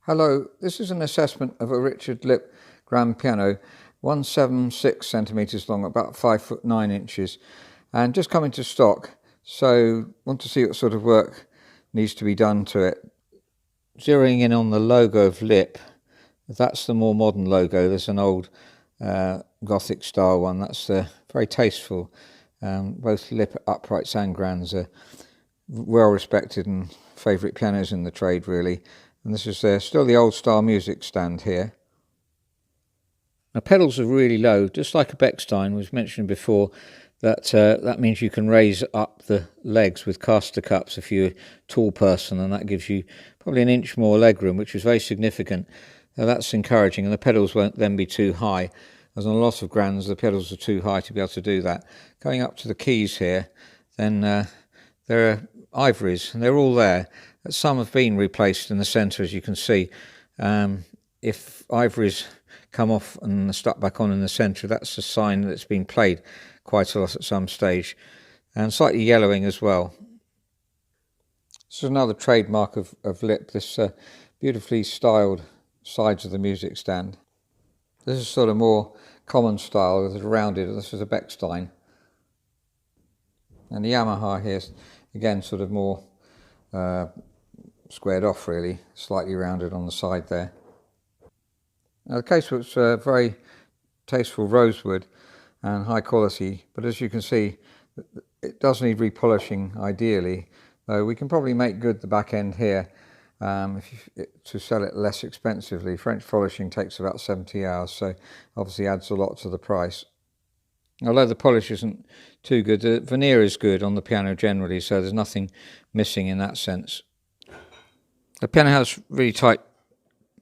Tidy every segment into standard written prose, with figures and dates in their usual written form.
Hello, this is an assessment of a Richard Lipp grand piano, 176 centimetres long, about 5'9", and just coming to stock. So want to see what sort of work needs to be done to it. Zeroing in on the logo of Lipp, that's the more modern logo. There's an old Gothic style one. That's very tasteful. Both Lipp uprights and grands are well respected and favourite pianos in the trade, really. And this is still the old style music stand here. The pedals are really low, just like a Bechstein was mentioned before. That means you can raise up the legs with caster cups if you're a tall person, and that gives you probably an inch more leg room, which is very significant. Now that's encouraging, and the pedals won't then be too high. As on a lot of grands, the pedals are too high to be able to do that. Going up to the keys here, then there are ivories, and they're all there. Some have been replaced in the centre, as you can see. If ivories come off and are stuck back on in the centre, that's a sign that it's been played quite a lot at some stage. And slightly yellowing as well. This is another trademark of Lipp, this beautifully styled sides of the music stand. This is sort of more common style with it rounded. This is a Bechstein. And the Yamaha here is again sort of more squared off, really, slightly rounded on the side there. Now the casework's very tasteful rosewood and high quality, but as you can see, it does need repolishing ideally, though we can probably make good the back end here to sell it less expensively. French polishing takes about 70 hours, so obviously adds a lot to the price. Although the polish isn't too good, the veneer is good on the piano generally, so there's nothing missing in that sense. The piano has really tight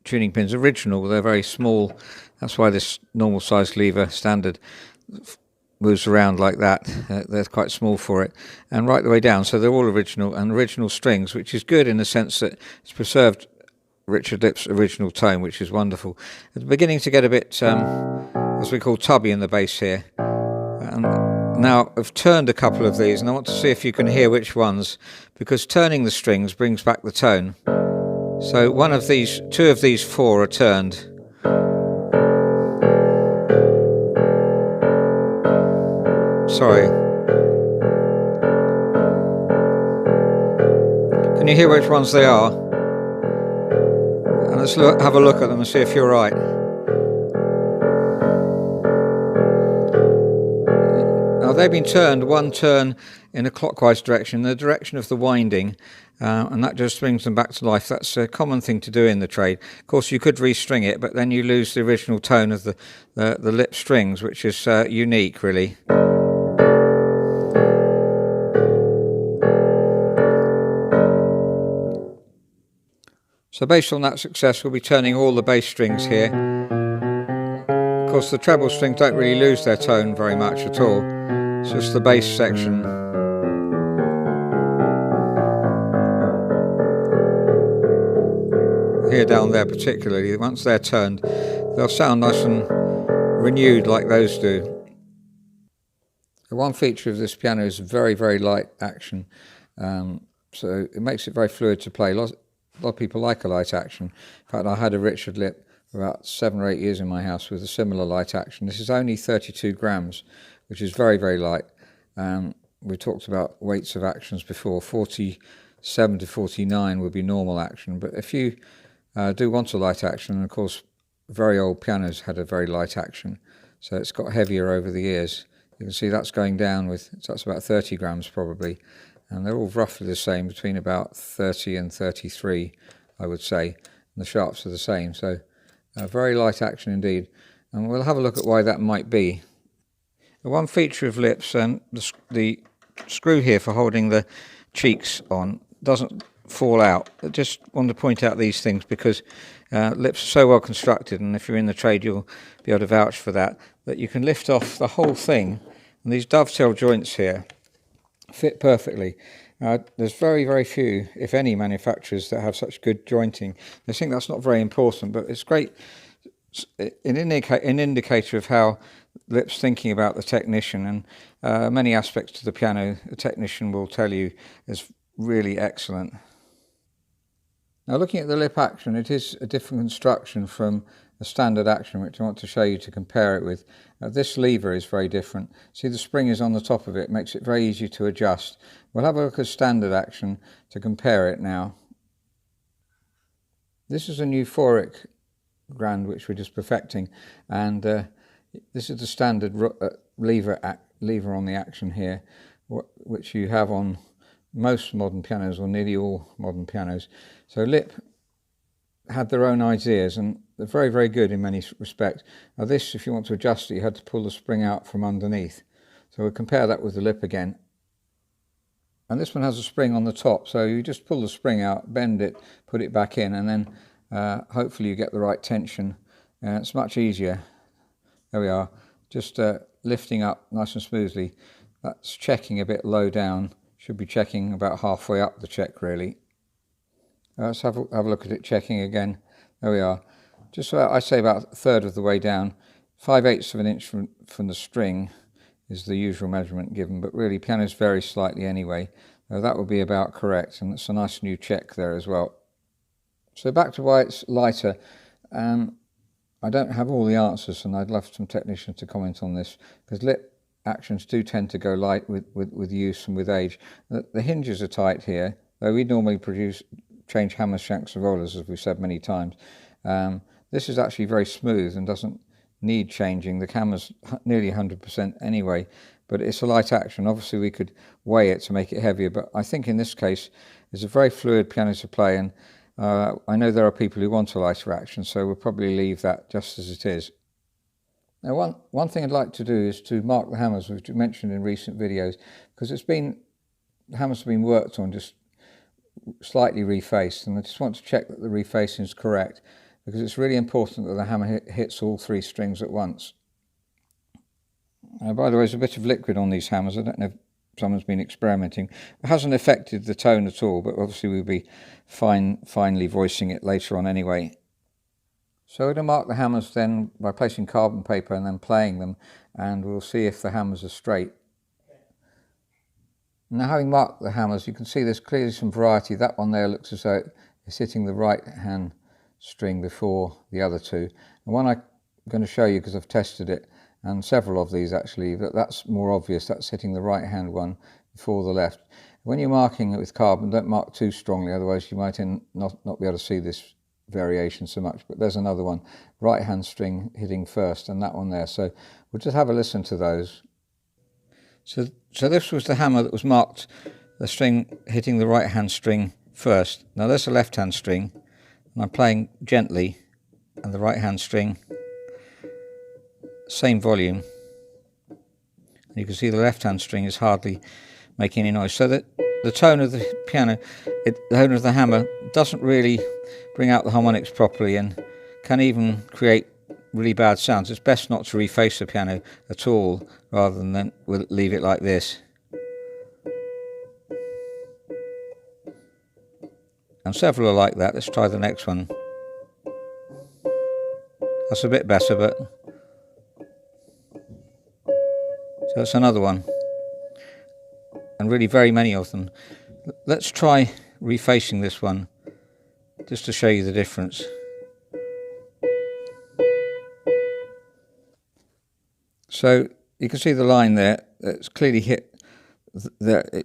tuning pins, original, they're very small. That's why this normal size lever standard moves around like that. They're quite small for it, and right the way down, so they're all original, and original strings, which is good in the sense that it's preserved Richard Lipp's original tone, which is wonderful. It's beginning to get a bit, as we call, tubby in the bass here. And now I've turned a couple of these, and I want to see if you can hear which ones, because turning the strings brings back the tone. So two of these four are turned. Sorry. Can you hear which ones they are? And let's have a look at them and see if you're right. Now they've been turned, one turn in a clockwise direction, the direction of the winding, and that just brings them back to life. That's a common thing to do in the trade. Of course, you could restring it, but then you lose the original tone of the Lipp strings, which is unique, really. So based on that success, we'll be turning all the bass strings here. Of course, the treble strings don't really lose their tone very much at all. It's just the bass section. Here down there particularly, once they're turned, they'll sound nice and renewed like those do. The one feature of this piano is very, very light action. So it makes it very fluid to play. A lot of people like a light action. In fact, I had a Richard Lipp for about 7 or 8 years in my house with a similar light action. This is only 32 grams, which is very, very light. We talked about weights of actions before. 47 to 49 would be normal action, but if you do want a light action, and of course very old pianos had a very light action, so it's got heavier over the years. You can see that's going down so that's about 30 grams probably, and they're all roughly the same, between about 30 and 33, I would say, and the sharps are the same, so very light action indeed, and we'll have a look at why that might be. The one feature of Lipp's, the screw here for holding the cheeks on doesn't fall out. I just want to point out these things because Lipp's are so well constructed, and if you're in the trade you'll be able to vouch for that you can lift off the whole thing, and these dovetail joints here fit perfectly. There's very, very few, if any, manufacturers that have such good jointing. I think that's not very important, but it's great, an indicator of how Lipp's thinking about the technician, and many aspects to the piano the technician will tell you is really excellent. Now looking at the lip action, it is a different construction from the standard action, which I want to show you to compare it with. This lever is very different. See, the spring is on the top of it, makes it very easy to adjust. We'll have a look at standard action to compare it now. This is a new euphoric grand which we're just perfecting, and this is the standard lever on the action here, which you have on most modern pianos, or nearly all modern pianos. So Lipp had their own ideas, and they're very, very good in many respects. Now this, if you want to adjust it, you had to pull the spring out from underneath. So we'll compare that with the Lipp again. And this one has a spring on the top, so you just pull the spring out, bend it, put it back in, and then hopefully you get the right tension. It's much easier. There we are, just lifting up nice and smoothly. That's checking a bit low down. Should be checking about halfway up the check, really. Let's have a look at it checking again. There we are. Just so I say about a third of the way down. 5/8 of an inch from the string is the usual measurement given, but really pianos vary slightly anyway. That would be about correct, and it's a nice new check there as well. So back to why it's lighter. I don't have all the answers, and I'd love some technicians to comment on this, because Lipp actions do tend to go light with use and with age. The hinges are tight here, though we normally change hammers, shanks and rollers, as we've said many times. This is actually very smooth and doesn't need changing. The hammer's nearly 100% anyway, but it's a light action. Obviously we could weigh it to make it heavier, but I think in this case it's a very fluid piano to play, and I know there are people who want a lighter action, so we'll probably leave that just as it is. Now one thing I'd like to do is to mark the hammers, which we mentioned in recent videos, because the hammers have been worked on, just slightly refaced, and I just want to check that the refacing is correct, because it's really important that the hammer hits all three strings at once. By the way, there's a bit of liquid on these hammers. I don't know if someone's been experimenting. It hasn't affected the tone at all, but obviously we'll be finally voicing it later on anyway. So we're going to mark the hammers then by placing carbon paper and then playing them, and we'll see if the hammers are straight. Now, having marked the hammers, you can see there's clearly some variety. That one there looks as though it's hitting the right hand string before the other two. And one I'm going to show you, because I've tested it, and several of these actually, that's more obvious. That's hitting the right hand one before the left. When you're marking it with carbon, don't mark too strongly, otherwise you might not be able to see this variation so much. But there's another one, right hand string hitting first, and that one there. So we'll just have a listen to those. So this was the hammer that was marked, the string hitting the right hand string first. Now there's the left hand string, and I'm playing gently, and the right hand string, same volume. And you can see the left hand string is hardly making any noise. So that the tone of the piano, the tone of the hammer doesn't really bring out the harmonics properly, and can even create really bad sounds. It's best not to reface the piano at all, rather than we'll leave it like this. And several are like that. Let's try the next one. That's a bit better, but so that's another one. And really very many of them. Let's try refacing this one, just to show you the difference. So you can see the line there. It's clearly hit there,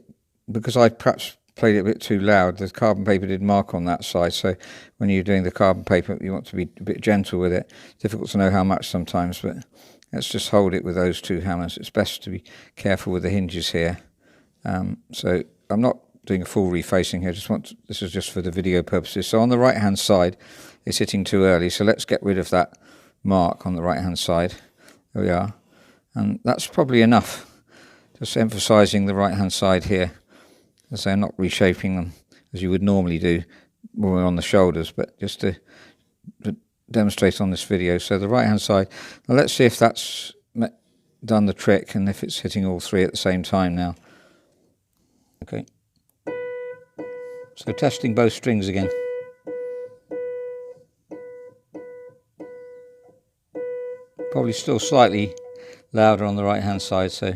because I perhaps played it a bit too loud. The carbon paper did mark on that side, so when you're doing the carbon paper you want to be a bit gentle with it. It's difficult to know how much sometimes, but let's just hold it with those two hammers. It's best to be careful with the hinges here. So I'm not doing a full refacing here, this is just for the video purposes. So on the right hand side it's hitting too early, so let's get rid of that mark on the right hand side. There we are, and that's probably enough. Just emphasising the right hand side here, as I'm not reshaping them as you would normally do more on the shoulders, but just to demonstrate on this video. So the right hand side, now let's see if that's done the trick and if it's hitting all three at the same time now. Okay, so testing both strings again. Probably still slightly louder on the right hand side, so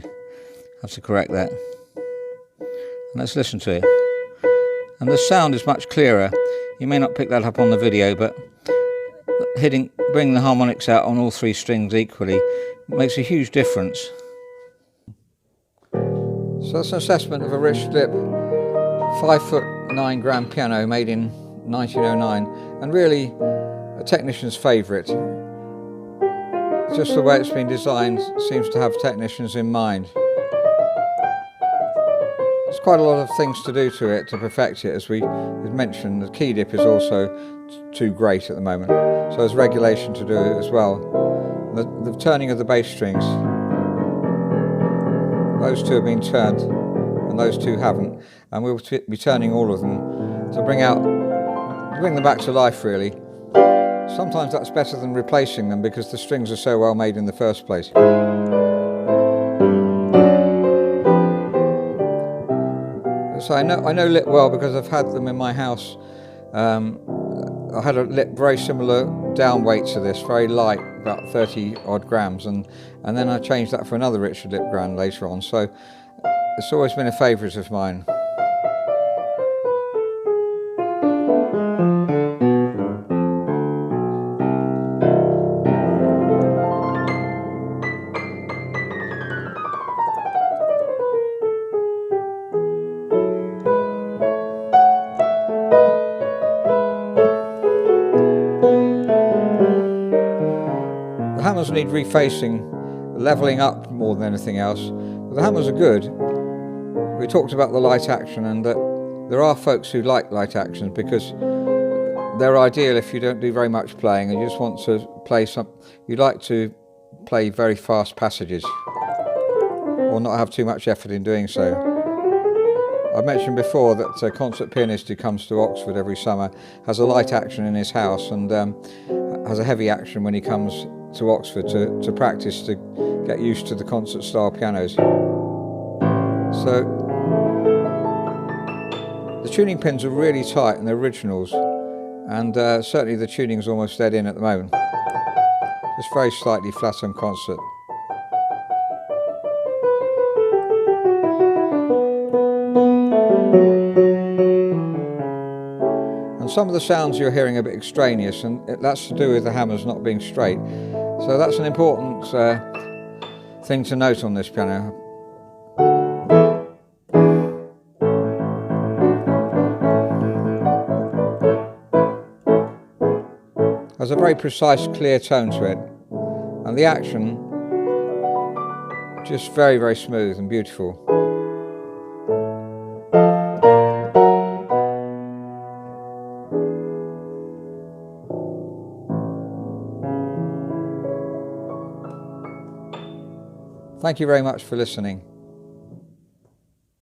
have to correct that. And let's listen to it. And the sound is much clearer You may not pick that up on the video, but bringing the harmonics out on all 3 strings equally makes a huge difference. So that's an assessment of a Richard Lipp 5'9" grand piano made in 1909, and really a technician's favourite. Just the way it's been designed seems to have technicians in mind. There's quite a lot of things to do to it to perfect it. As we mentioned, the key dip is also too great at the moment, so there's regulation to do as well. The turning of the bass strings, those 2 have been turned and those 2 haven't, and we'll be turning all of them to bring them back to life really. Sometimes that's better than replacing them because the strings are so well made in the first place. So I know Lipp well because I've had them in my house. I had a Lipp very similar down weight to this, very light, about 30 odd grams, and then I changed that for another Richard Lipp grand later on, so it's always been a favourite of mine. The hammers need refacing, levelling up more than anything else, but the hammers are good. We talked about the light action, and that there are folks who like light actions because they're ideal if you don't do very much playing and you just want to play you like to play very fast passages or not have too much effort in doing so. I mentioned before that a concert pianist who comes to Oxford every summer has a light action in his house and has a heavy action when he comes to Oxford to practice, to get used to the concert style pianos. So the tuning pins are really tight and they're originals, and certainly the tuning's almost dead in at the moment. Just very slightly flat on concert. And some of the sounds you're hearing are a bit extraneous, and that's to do with the hammers not being straight. So that's an important thing to note on this piano. Has a very precise, clear tone to it, and the action just very, very smooth and beautiful. Thank you very much for listening.